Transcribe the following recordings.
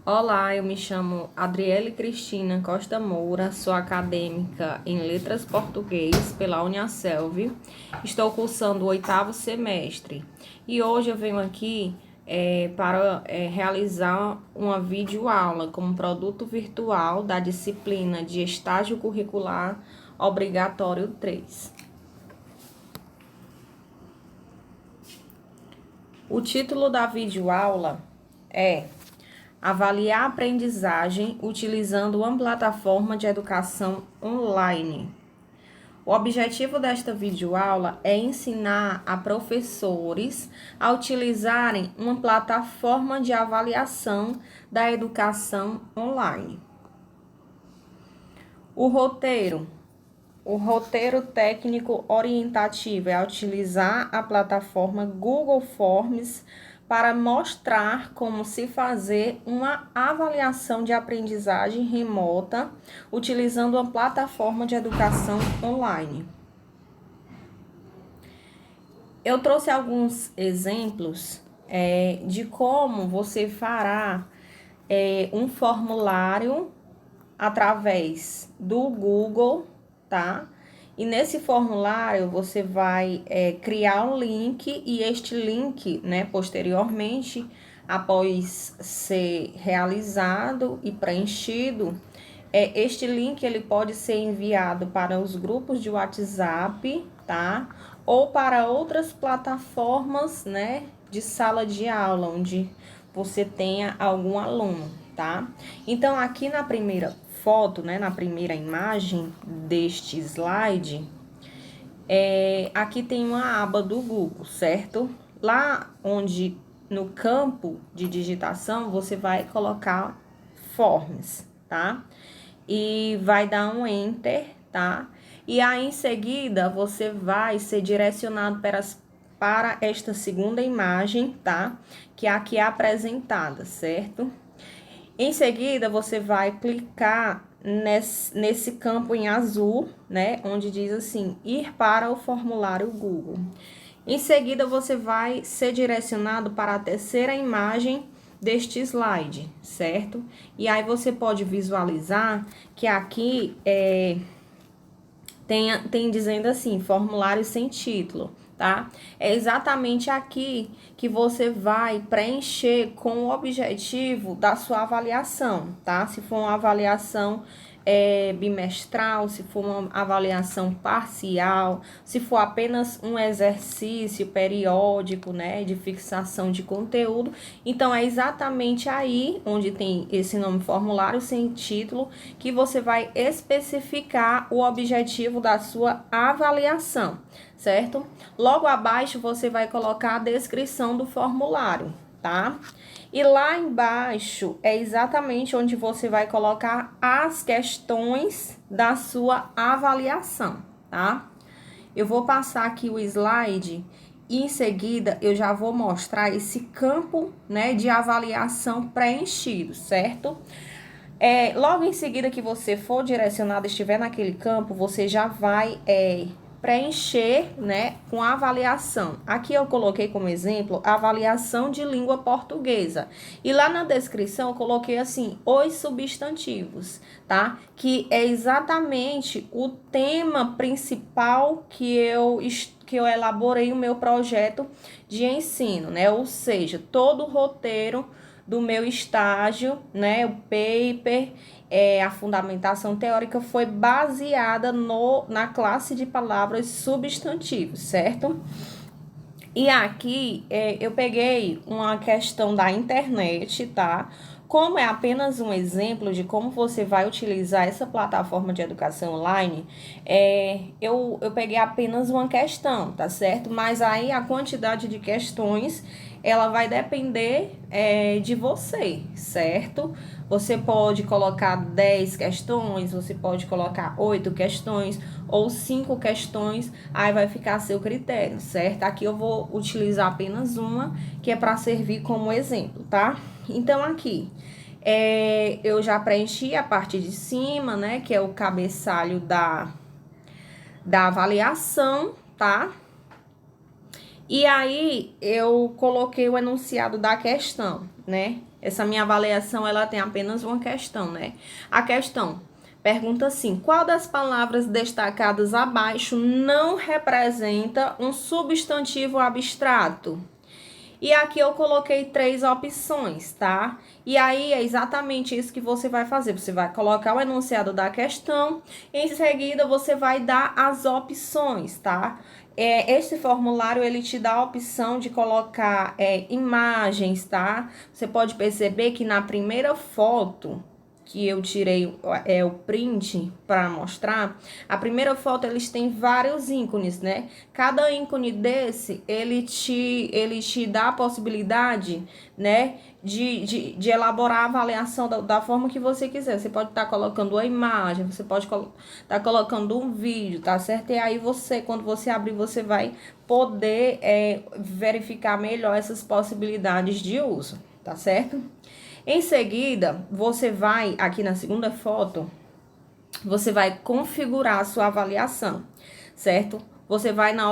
Olá, eu me chamo Adriele Cristina Costa Moura, sou acadêmica em Letras Português pela Uniaselv. Estou cursando o 8º semestre e hoje eu venho aqui para realizar uma videoaula como produto virtual da disciplina de Estágio Curricular Obrigatório 3. O título da videoaula é Avaliar a aprendizagem utilizando uma plataforma de educação online. O objetivo desta videoaula é ensinar a professores a utilizarem uma plataforma de avaliação da educação online. O roteiro técnico orientativo é utilizar a plataforma Google Forms para mostrar como se fazer uma avaliação de aprendizagem remota utilizando uma plataforma de educação online. Eu trouxe alguns exemplos de como você fará um formulário através do Google, tá? E nesse formulário você vai criar um link e este link, né, posteriormente, após ser realizado e preenchido, este link ele pode ser enviado para os grupos de WhatsApp, tá? Ou para outras plataformas, né, de sala de aula, onde você tenha algum aluno, tá? Então, aqui na primeira foto, né, na primeira imagem deste slide, aqui tem uma aba do Google, certo? Lá onde, no campo de digitação, você vai colocar Forms, tá? E vai dar um Enter, tá? E aí, em seguida, você vai ser direcionado para esta segunda imagem, tá? Que é aqui apresentada, certo? Em seguida, você vai clicar nesse campo em azul, né? Onde diz assim, ir para o formulário Google. Em seguida, você vai ser direcionado para a terceira imagem deste slide, certo? E aí você pode visualizar que aqui tem dizendo assim, formulário sem título, tá? É exatamente aqui que você vai preencher com o objetivo da sua avaliação, tá? Se for uma avaliação bimestral, se for uma avaliação parcial, se for apenas um exercício periódico, né, de fixação de conteúdo. Então, é exatamente aí, onde tem esse nome formulário sem título, que você vai especificar o objetivo da sua avaliação, certo? Logo abaixo, você vai colocar a descrição do formulário, tá? E lá embaixo é exatamente onde você vai colocar as questões da sua avaliação, tá? Eu vou passar aqui o slide e em seguida eu já vou mostrar esse campo, né, de avaliação preenchido, certo? Logo em seguida que você for direcionado, estiver naquele campo, você já vai preencher, né, com a avaliação. Aqui eu coloquei como exemplo a avaliação de língua portuguesa. E lá na descrição eu coloquei assim, os substantivos, tá? Que é exatamente o tema principal que eu elaborei o meu projeto de ensino, né? Ou seja, todo o roteiro do meu estágio, né, o paper, a fundamentação teórica foi baseada na classe de palavras substantivos, certo? E aqui eu peguei uma questão da internet, tá? Como é apenas um exemplo de como você vai utilizar essa plataforma de educação online, eu peguei apenas uma questão, tá certo? Mas aí a quantidade de questões, ela vai depender de você, certo? Você pode colocar 10 questões, você pode colocar 8 questões ou 5 questões, aí vai ficar a seu critério, certo? Aqui eu vou utilizar apenas uma, que é para servir como exemplo, tá? Então, aqui, eu já preenchi a parte de cima, né, que é o cabeçalho da avaliação, tá? E aí, eu coloquei o enunciado da questão, né? Essa minha avaliação, ela tem apenas uma questão, né? A questão pergunta assim: qual das palavras destacadas abaixo não representa um substantivo abstrato? E aqui eu coloquei 3 opções, tá? E aí é exatamente isso que você vai fazer. Você vai colocar o enunciado da questão, em seguida você vai dar as opções, tá? Esse formulário, ele te dá a opção de colocar imagens, tá? Você pode perceber que na primeira foto que eu tirei o print para mostrar, a primeira foto eles têm vários ícones, né? Cada ícone desse, ele te dá a possibilidade, né, de elaborar a avaliação da forma que você quiser. Você pode estar colocando a imagem, você pode estar colocando um vídeo, tá certo? E aí você, quando você abrir, você vai poder verificar melhor essas possibilidades de uso, tá certo? Em seguida, você vai, aqui na segunda foto, você vai configurar a sua avaliação, certo? Você vai na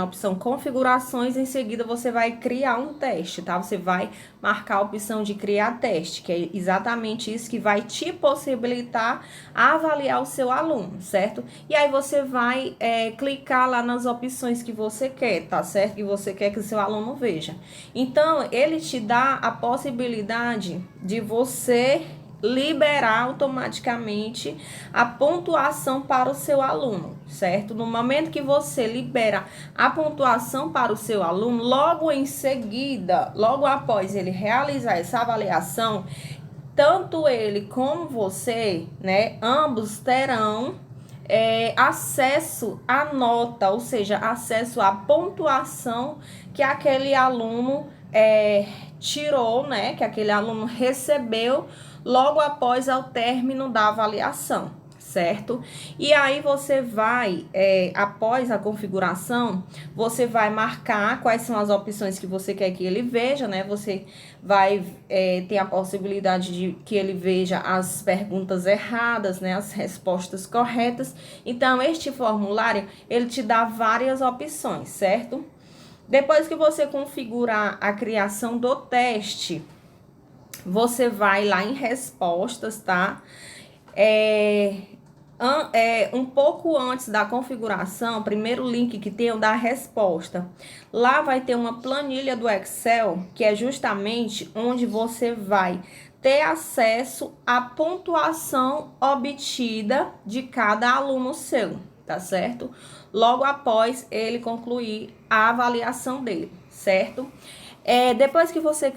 opção configurações, em seguida você vai criar um teste, tá? Você vai marcar a opção de criar teste, que é exatamente isso que vai te possibilitar avaliar o seu aluno, certo? E aí você vai clicar lá nas opções que você quer, tá certo? Que você quer que o seu aluno veja. Então, ele te dá a possibilidade de você liberar automaticamente a pontuação para o seu aluno, certo? No momento que você libera a pontuação para o seu aluno, logo em seguida, logo após ele realizar essa avaliação, tanto ele como você, né, ambos terão acesso à nota, ou seja, acesso à pontuação que aquele aluno tirou, né, que aquele aluno recebeu logo após o término da avaliação, certo? E aí você vai, após a configuração, você vai marcar quais são as opções que você quer que ele veja, né? Você vai ter a possibilidade de que ele veja as perguntas erradas, né? As respostas corretas. Então, este formulário, ele te dá várias opções, certo? Depois que você configurar a criação do teste, você vai lá em respostas, tá? Um pouco antes da configuração, o primeiro link que tem é o da resposta. Lá vai ter uma planilha do Excel, que é justamente onde você vai ter acesso à pontuação obtida de cada aluno seu, tá certo? Logo após ele concluir a avaliação dele, certo? Depois que você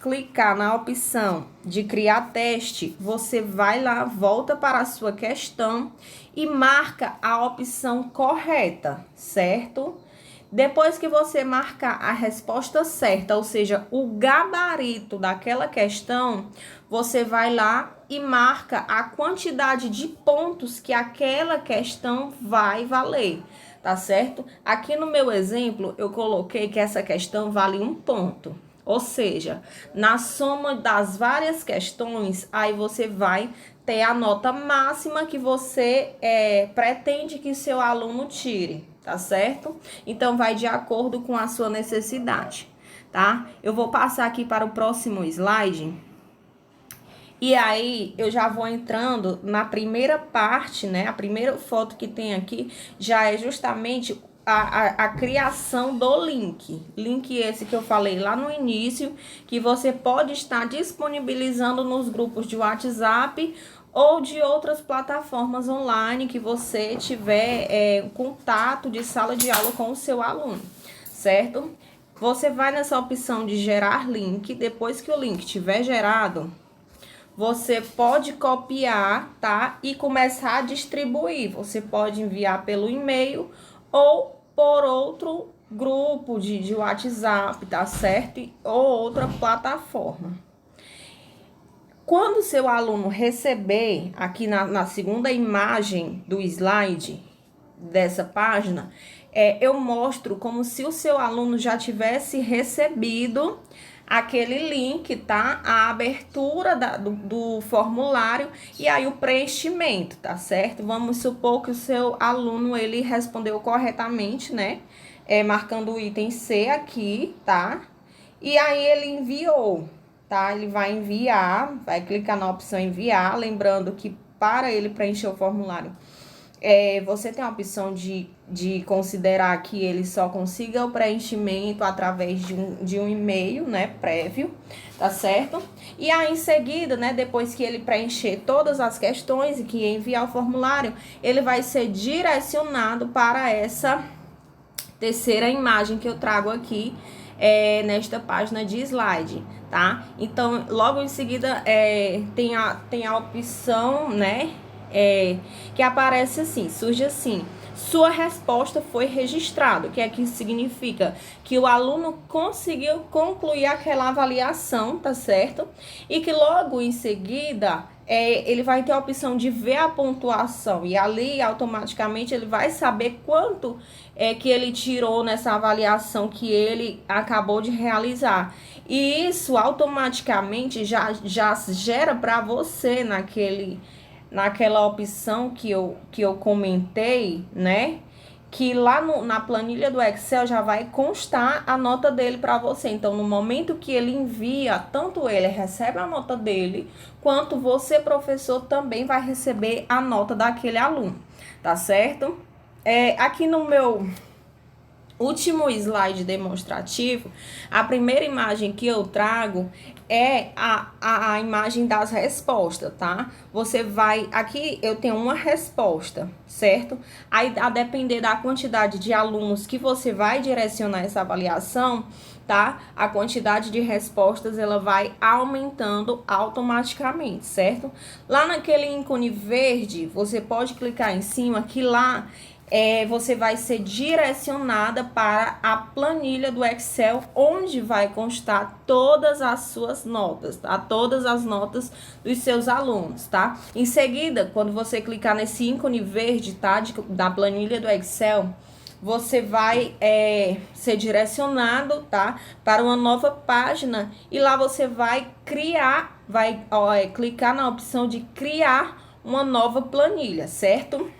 clicar na opção de criar teste, você vai lá, volta para a sua questão e marca a opção correta, certo? Depois que você marcar a resposta certa, ou seja, o gabarito daquela questão, você vai lá e marca a quantidade de pontos que aquela questão vai valer, tá certo? Aqui no meu exemplo, eu coloquei que essa questão vale 1 ponto. Ou seja, na soma das várias questões, aí você vai ter a nota máxima que você pretende que seu aluno tire, tá certo? Então, vai de acordo com a sua necessidade, tá? Eu vou passar aqui para o próximo slide. E aí, eu já vou entrando na primeira parte, né? A primeira foto que tem aqui já é justamente a criação do link. Link esse que eu falei lá no início, que você pode estar disponibilizando nos grupos de WhatsApp ou de outras plataformas online que você tiver contato de sala de aula com o seu aluno, certo? Você vai nessa opção de gerar link. Depois que o link tiver gerado, você pode copiar, tá? E começar a distribuir. Você pode enviar pelo e-mail ou por outro grupo de WhatsApp, tá certo? Ou outra plataforma. Quando o seu aluno receber, aqui na segunda imagem do slide dessa página, eu mostro como se o seu aluno já tivesse recebido aquele link, tá? A abertura do formulário e aí o preenchimento, tá certo? Vamos supor que o seu aluno, ele respondeu corretamente, né? Marcando o item C aqui, tá? E aí ele enviou. tá? Ele vai enviar, vai clicar na opção enviar, lembrando que para ele preencher o formulário, você tem a opção de considerar que ele só consiga o preenchimento através de um e-mail, né, prévio, tá certo? E aí, em seguida, né, depois que ele preencher todas as questões e que enviar o formulário, ele vai ser direcionado para essa terceira imagem que eu trago aqui, nesta página de slide, tá? Então, logo em seguida, tem a opção, né, que aparece assim, surge assim: sua resposta foi registrada. O que é que significa? Que o aluno conseguiu concluir aquela avaliação, tá certo? E que logo em seguida ele vai ter a opção de ver a pontuação e ali automaticamente ele vai saber quanto que ele tirou nessa avaliação que ele acabou de realizar. E isso automaticamente já gera para você naquela opção que eu comentei, né? Que lá na planilha do Excel já vai constar a nota dele para você. Então, no momento que ele envia, tanto ele recebe a nota dele, quanto você, professor, também vai receber a nota daquele aluno, tá certo? Aqui no meu último slide demonstrativo, a primeira imagem que eu trago é a imagem das respostas, tá? Você vai... Aqui eu tenho uma resposta, certo? Aí, a depender da quantidade de alunos que você vai direcionar essa avaliação, tá? A quantidade de respostas, ela vai aumentando automaticamente, certo? Lá naquele ícone verde, você pode clicar em cima, que lá você vai ser direcionada para a planilha do Excel, onde vai constar todas as suas notas, tá? Todas as notas dos seus alunos, tá? Em seguida, quando você clicar nesse ícone verde, tá? Da planilha do Excel, você vai ser direcionado, tá? Para uma nova página e lá você vai criar, clicar na opção de criar uma nova planilha, certo?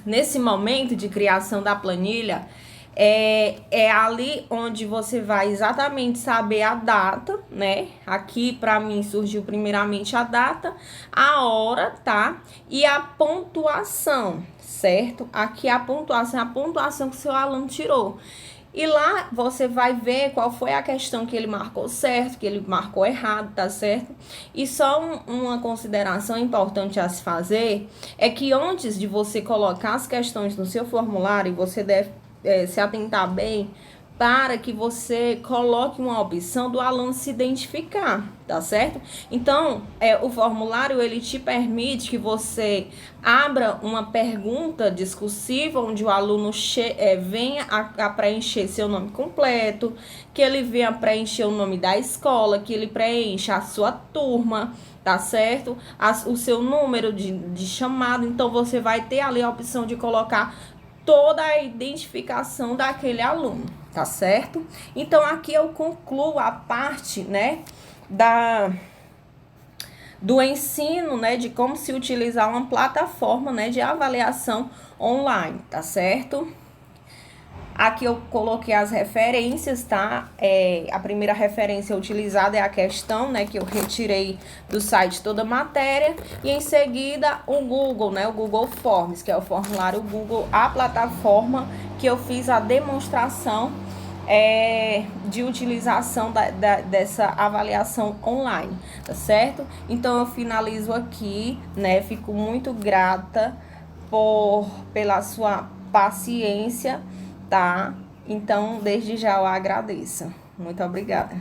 Nesse momento de criação da planilha, é ali onde você vai exatamente saber a data, né? Aqui para mim surgiu primeiramente a data, a hora, tá? E a pontuação, certo? Aqui a pontuação que o seu aluno tirou. E lá você vai ver qual foi a questão que ele marcou certo, que ele marcou errado, tá certo? E só uma consideração importante a se fazer é que antes de você colocar as questões no seu formulário, você deve se atentar bem para que você coloque uma opção do aluno se identificar, tá certo? Então, o formulário, ele te permite que você abra uma pergunta discursiva, onde o aluno venha a preencher seu nome completo, que ele venha preencher o nome da escola, que ele preencha a sua turma, tá certo? O seu número de chamada. Então, você vai ter ali a opção de colocar toda a identificação daquele aluno, tá certo? Então, aqui eu concluo a parte, né, do ensino, né, de como se utilizar uma plataforma, né, de avaliação online, tá certo? Aqui eu coloquei as referências, tá? A primeira referência utilizada é a questão, né, que eu retirei do site toda a matéria. E em seguida o Google, né, o Google Forms, que é o formulário Google, a plataforma que eu fiz a demonstração de utilização dessa avaliação online, tá certo? Então eu finalizo aqui, né? Fico muito grata pela sua paciência, tá? Então, desde já eu agradeço. Muito obrigada.